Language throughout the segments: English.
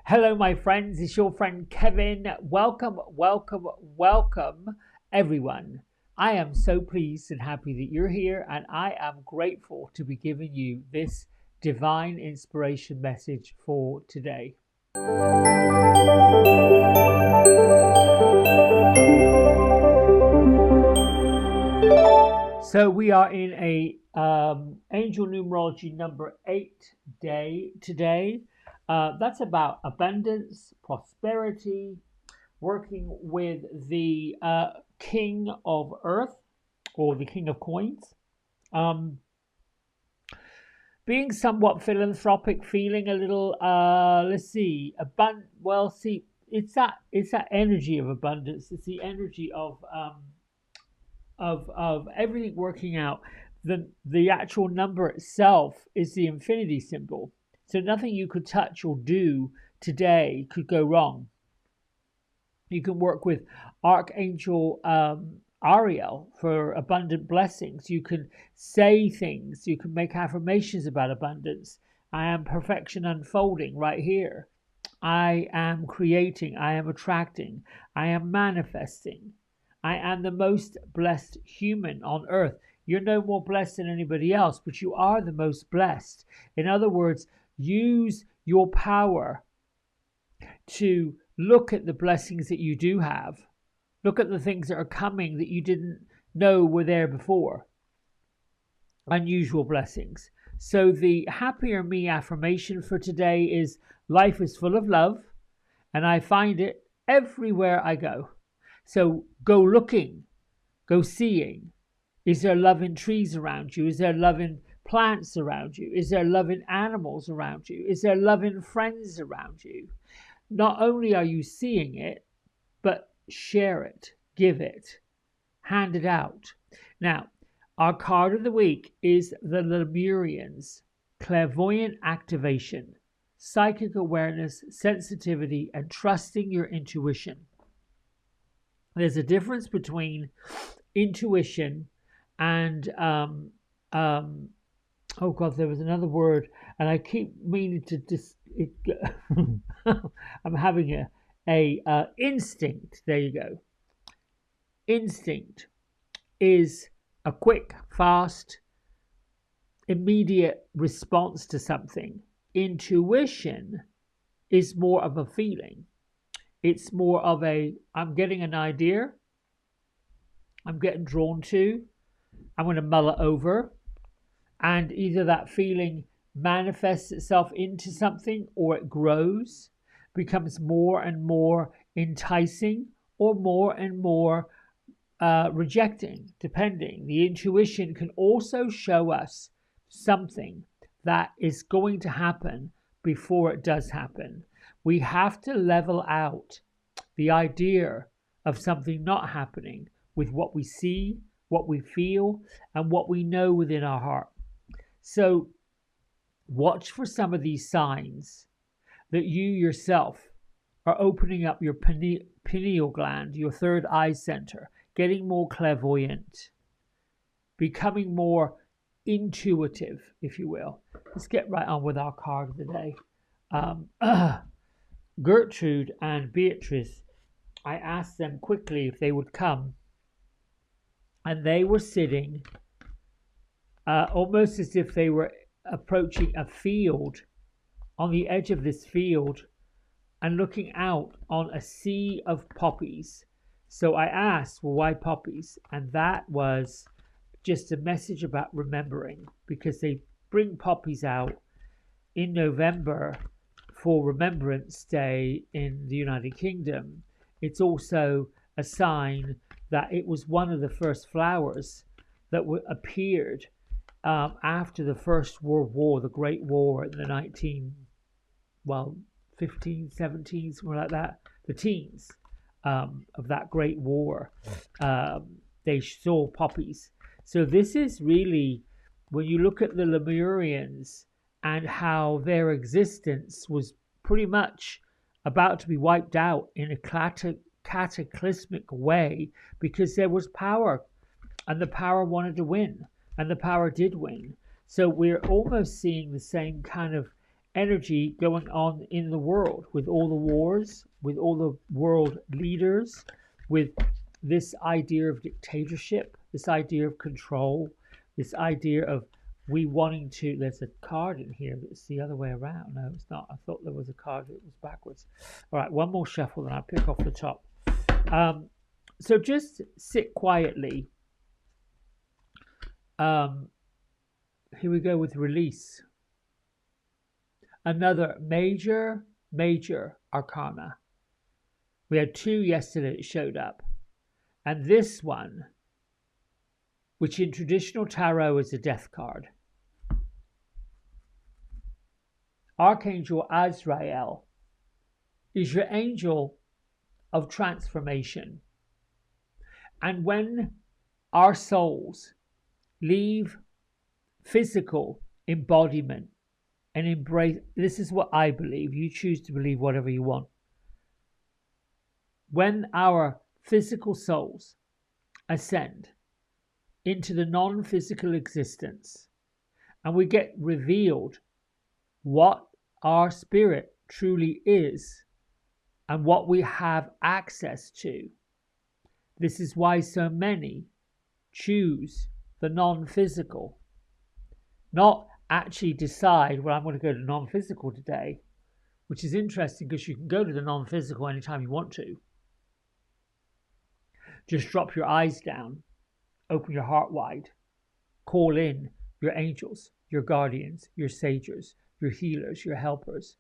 Hello, my friends. It's your friend Kevin. Welcome, welcome, welcome, everyone. I am so pleased and happy that you're here, and I am grateful to be giving you this divine inspiration message for today. So we are in a angel numerology number 8 day today. That's about abundance, prosperity, working with the king of earth or the king of coins. Um, Being somewhat philanthropic, feeling a little, let's see, well, see, it's that energy of abundance. It's the energy of everything working out. The actual number itself is the infinity symbol. So nothing you could touch or do today could go wrong. You can work with Archangel Ariel for abundant blessings. You can say things. You can make affirmations about abundance. I am perfection unfolding right here. I am creating. I am attracting. I am manifesting. I am the most blessed human on earth. You're no more blessed than anybody else, but you are the most blessed. In other words, use your power to look at the blessings that you do have. Look at the things that are coming that you didn't know were there before. Unusual blessings. So the happier me affirmation for today is life is full of love, and I find it everywhere I go. So go looking, go seeing. Is there love in trees around you? Is there love in plants around you? Is there love in animals around you? Is there love in friends around you? Not only are you seeing it, but share it, give it, hand it out. Now, our card of the week is the Lemurians, clairvoyant activation, psychic awareness, sensitivity, and trusting your intuition. There's a difference between intuition and oh god, there was another word, and I keep meaning to I'm having a instinct. There you go. Instinct is a quick, fast, immediate response to something. Intuition is more of a feeling. It's more of I'm getting an idea, I'm getting drawn to, I'm going to mull it over, and either that feeling manifests itself into something, or it grows, becomes more and more enticing, or more and more rejecting, depending. The intuition can also show us something that is going to happen before it does happen. We have to level out the idea of something not happening with what we see, what we feel, and what we know within our heart. So watch for some of these signs that you yourself are opening up your pineal gland, your third eye center, getting more clairvoyant, becoming more intuitive, if you will. Let's get right on with our card of the day. Gertrude and Beatrice, I asked them quickly if they would come, and they were sitting almost as if they were approaching a field, on the edge of this field, and looking out on a sea of poppies. So I asked, well, why poppies? And that was just a message about remembering, because they bring poppies out in November for Remembrance Day in the United Kingdom. It's also a sign that it was one of the first flowers that appeared after the First World War, the Great War in the 15, 17, something like that, the teens of that Great War. They saw poppies. So this is really, when you look at the Lemurians and how their existence was pretty much about to be wiped out in a cataclysmic way, because there was power, and the power wanted to win, and the power did win. So we're almost seeing the same kind of energy going on in the world, with all the wars, with all the world leaders, with this idea of dictatorship, this idea of control, this idea of we wanting to. There's a card in here, but it's the other way around. No, it's not. I thought there was a card that was backwards. All right, one more shuffle, then I'll pick off the top. So just sit quietly. Here we go with release. Another major arcana. We had two yesterday that showed up. And this one, which in traditional tarot is a death card. Archangel Azrael is your angel of transformation. And when our souls leave physical embodiment and embrace, this is what I believe, you choose to believe whatever you want. When our physical souls ascend into the non-physical existence and we get revealed what our spirit truly is and what we have access to. This is why so many choose the non-physical, not actually decide, well, I'm going to go to non-physical today, which is interesting because you can go to the non-physical anytime you want to. Just drop your eyes down, open your heart wide, call in your angels, your guardians, your sages, your healers, your helpers,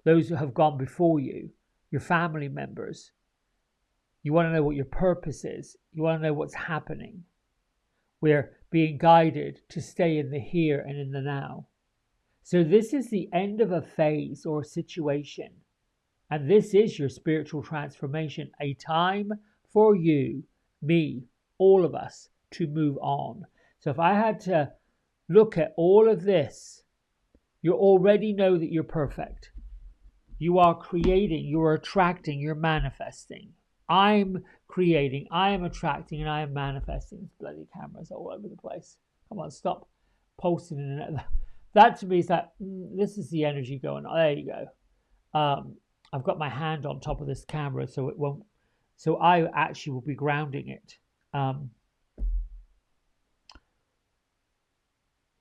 those who have gone before you, your family members. You want to know what your purpose is. You want to know what's happening. We're being guided to stay in the here and in the now. So this is the end of a phase or a situation. And this is your spiritual transformation, a time for you, me, all of us to move on. So if I had to look at all of this, you already know that you're perfect. You are creating, you are attracting, you're manifesting. I'm creating, I am attracting, and I am manifesting. These bloody cameras all over the place. Come on, stop posting in it. That to me is like, this is the energy going on. There you go. I've got my hand on top of this camera so it won't, so I actually will be grounding it.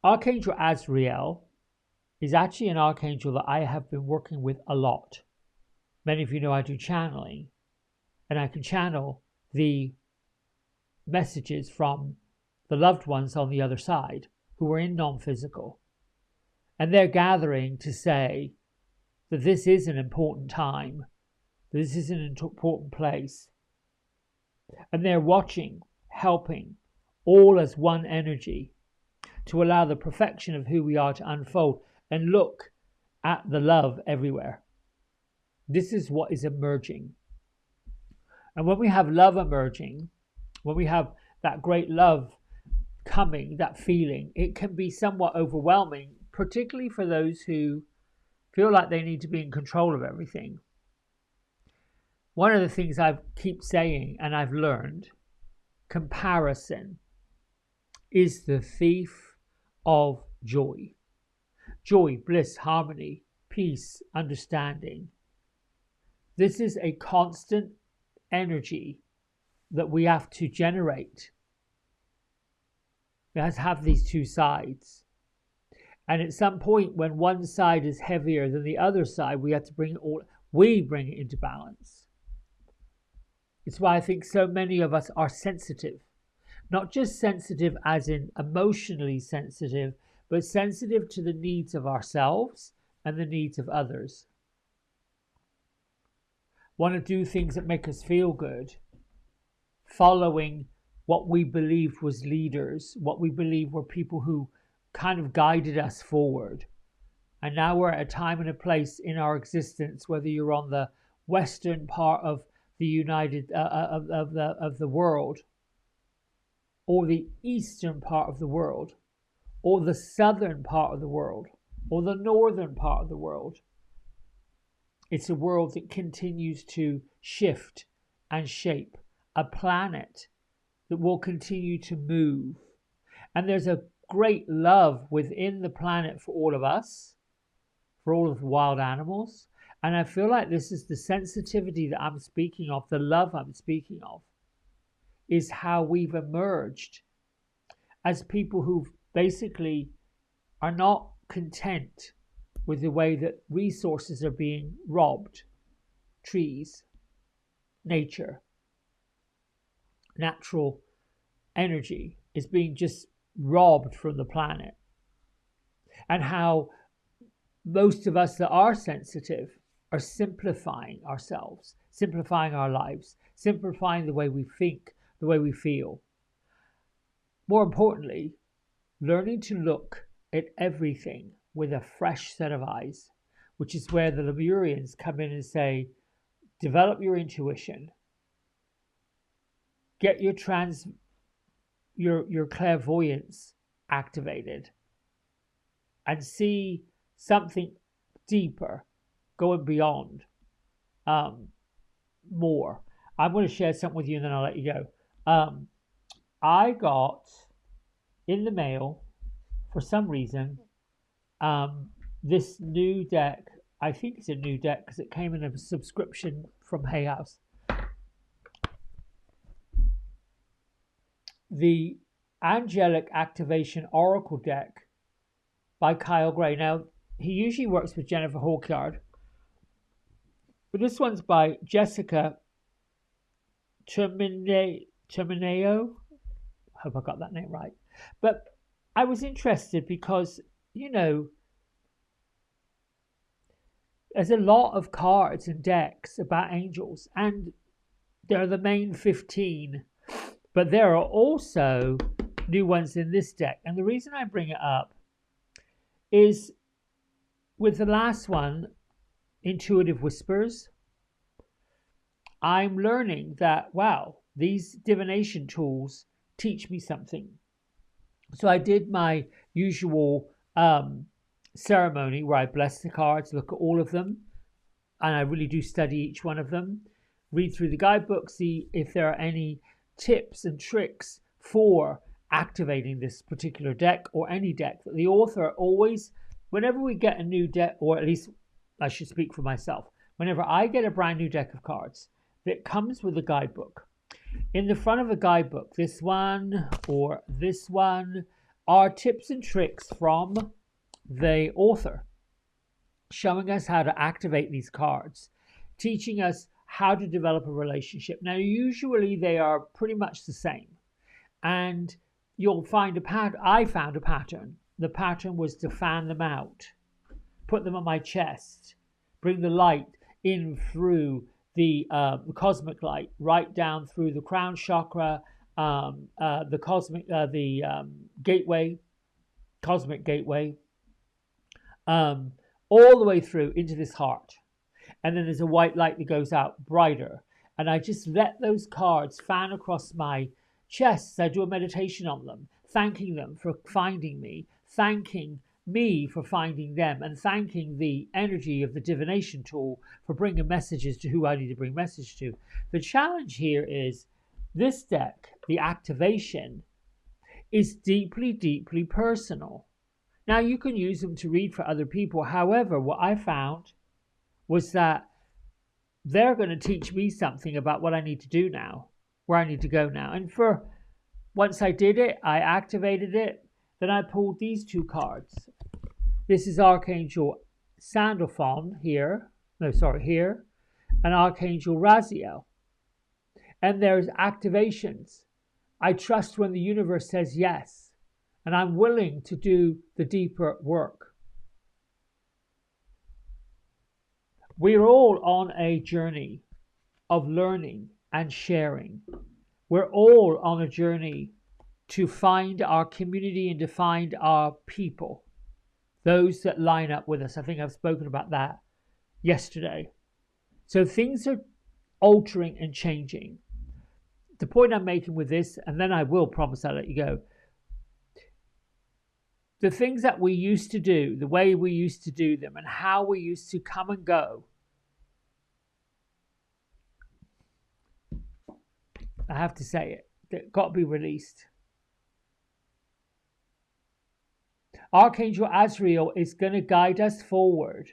Archangel Azrael is actually an archangel that I have been working with a lot. Many of you know I do channeling, and I can channel the messages from the loved ones on the other side who are in non-physical. And they're gathering to say that this is an important time, this is an important place. And they're watching, helping, all as one energy to allow the perfection of who we are to unfold and look at the love everywhere. This is what is emerging. And when we have love emerging, when we have that great love coming, that feeling, it can be somewhat overwhelming, particularly for those who feel like they need to be in control of everything. One of the things I keep saying, and I've learned, comparison is the thief of joy. Joy, bliss, harmony, peace, understanding. This is a constant energy that we have to generate. It has to have these two sides. And at some point when one side is heavier than the other side, we have to bring it into balance. It's why I think so many of us are sensitive. Not just sensitive as in emotionally sensitive, but sensitive to the needs of ourselves and the needs of others. Want to do things that make us feel good, following what we believed was leaders, what we believed were people who kind of guided us forward. And now we're at a time and a place in our existence, whether you're on the western part of the of the world, or the eastern part of the world, or the southern part of the world, or the northern part of the world. It's a world that continues to shift and shape, a planet that will continue to move. And there's a great love within the planet for all of us, for all of the wild animals. And I feel like this is the sensitivity that I'm speaking of, the love I'm speaking of, is how we've emerged as people who basically are not content with the way that resources are being robbed. Trees, nature, natural energy is being just robbed from the planet. And how most of us that are sensitive are simplifying ourselves, simplifying our lives, simplifying the way we think, the way we feel. More importantly, learning to look at everything with a fresh set of eyes, which is where the Lemurians come in and say, develop your intuition, get your clairvoyance activated, and see something deeper, going beyond more. I'm going to share something with you and then I'll let you go. I got in the mail, for some reason, this new deck. I think it's a new deck because it came in a subscription from Hay House. The Angelic Activation Oracle deck by Kyle Gray. Now, he usually works with Jennifer Hawkyard, but this one's by Jessica Termineo. I hope I got that name right. But I was interested because, you know, there's a lot of cards and decks about angels, and there are the main 15, but there are also new ones in this deck. And the reason I bring it up is with the last one, Intuitive Whispers, I'm learning that, wow, these divination tools teach me something. So I did my usual ceremony where I bless the cards, look at all of them, and I really do study each one of them, read through the guidebook, see if there are any tips and tricks for activating this particular deck or any deck. That the author always, whenever we get a new deck, or at least I should speak for myself, whenever I get a brand new deck of cards that comes with a guidebook, in the front of a guidebook, this one or this one, are tips and tricks from the author, showing us how to activate these cards, teaching us how to develop a relationship. Now, usually they are pretty much the same, and you'll find a pattern. I found a pattern. The pattern was to fan them out, put them on my chest, bring the light in through the cosmic light, right down through the crown chakra, the cosmic, gateway, cosmic gateway, all the way through into this heart. And then there's a white light that goes out brighter. And I just let those cards fan across my chest. I do a meditation on them, thanking them for finding me, thanking me for finding them, and thanking the energy of the divination tool for bringing messages to who I need to bring message to. The challenge here is this deck, the activation, is deeply, deeply personal. Now, you can use them to read for other people. However, what I found was that they're going to teach me something about what I need to do now, where I need to go now. And once I did it, I activated it. Then I pulled these two cards. This is Archangel Sandalphon here, and Archangel Raziel. And there's activations. I trust when the universe says yes, and I'm willing to do the deeper work. We're all on a journey of learning and sharing. We're all on a journey to find our community and to find our people, those that line up with us. I think I've spoken about that yesterday. So things are altering and changing. The point I'm making with this, and then I will promise I'll let you go, the things that we used to do, the way we used to do them, and how we used to come and go, I have to say it, they've got to be released. Archangel Azrael is going to guide us forward.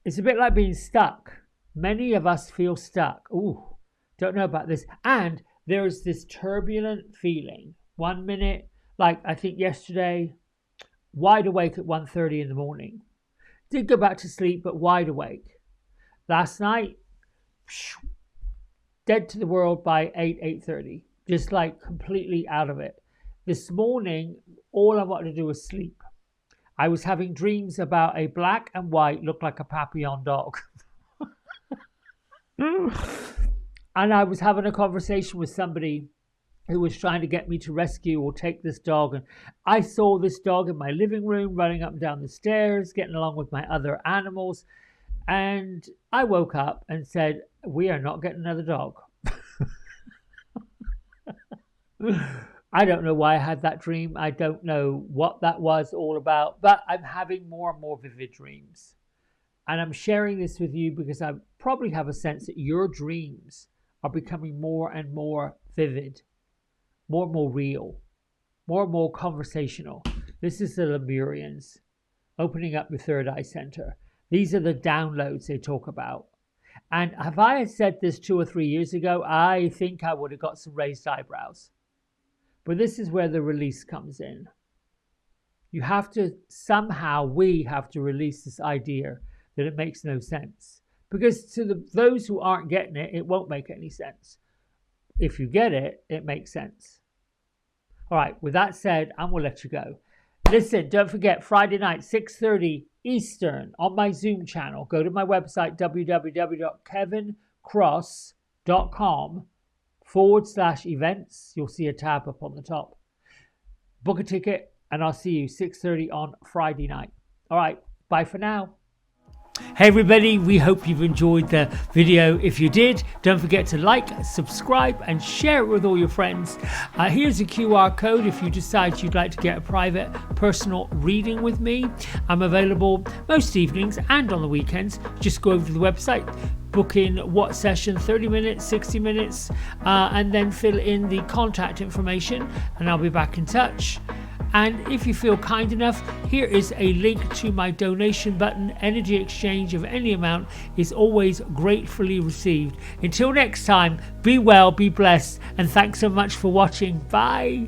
It's a bit like being stuck. Many of us feel stuck. Ooh, don't know about this. And there is this turbulent feeling. 1 minute, like I think yesterday, wide awake at 1:30 in the morning. Did go back to sleep, but wide awake. Last night, dead to the world by 8:30. Just like completely out of it. This morning, all I wanted to do was sleep. I was having dreams about a black and white, looked like a Papillon dog. And I was having a conversation with somebody who was trying to get me to rescue or take this dog. And I saw this dog in my living room running up and down the stairs, getting along with my other animals. And I woke up and said, we are not getting another dog. I don't know why I had that dream. I don't know what that was all about, but I'm having more and more vivid dreams. And I'm sharing this with you because I probably have a sense that your dreams are becoming more and more vivid, more and more real, more and more conversational. This is the Lemurians opening up your third eye center. These are the downloads they talk about. And if I had said this 2 or 3 years ago, I think I would have got some raised eyebrows. But this is where the release comes in. You have to, somehow we have to release this idea that it makes no sense. Because to those who aren't getting it, it won't make any sense. If you get it, it makes sense. All right, with that said, I'm going to let you go. Listen, don't forget, Friday night, 6:30 Eastern on my Zoom channel. Go to my website, www.kevincross.com/events. You'll see a tab up on the top. Book a ticket, and I'll see you 6:30 on Friday night. All right, bye for now. Hey everybody, we hope you've enjoyed the video. If you did, don't forget to like, subscribe and share it with all your friends. Here's a QR code if you decide you'd like to get a private personal reading with me. I'm available most evenings and on the weekends. Just go over to the website, book in what session, 30 minutes, 60 minutes, and then fill in the contact information and I'll be back in touch. And if you feel kind enough, here is a link to my donation button. Energy exchange of any amount is always gratefully received. Until next time, be well, be blessed, and thanks so much for watching. Bye.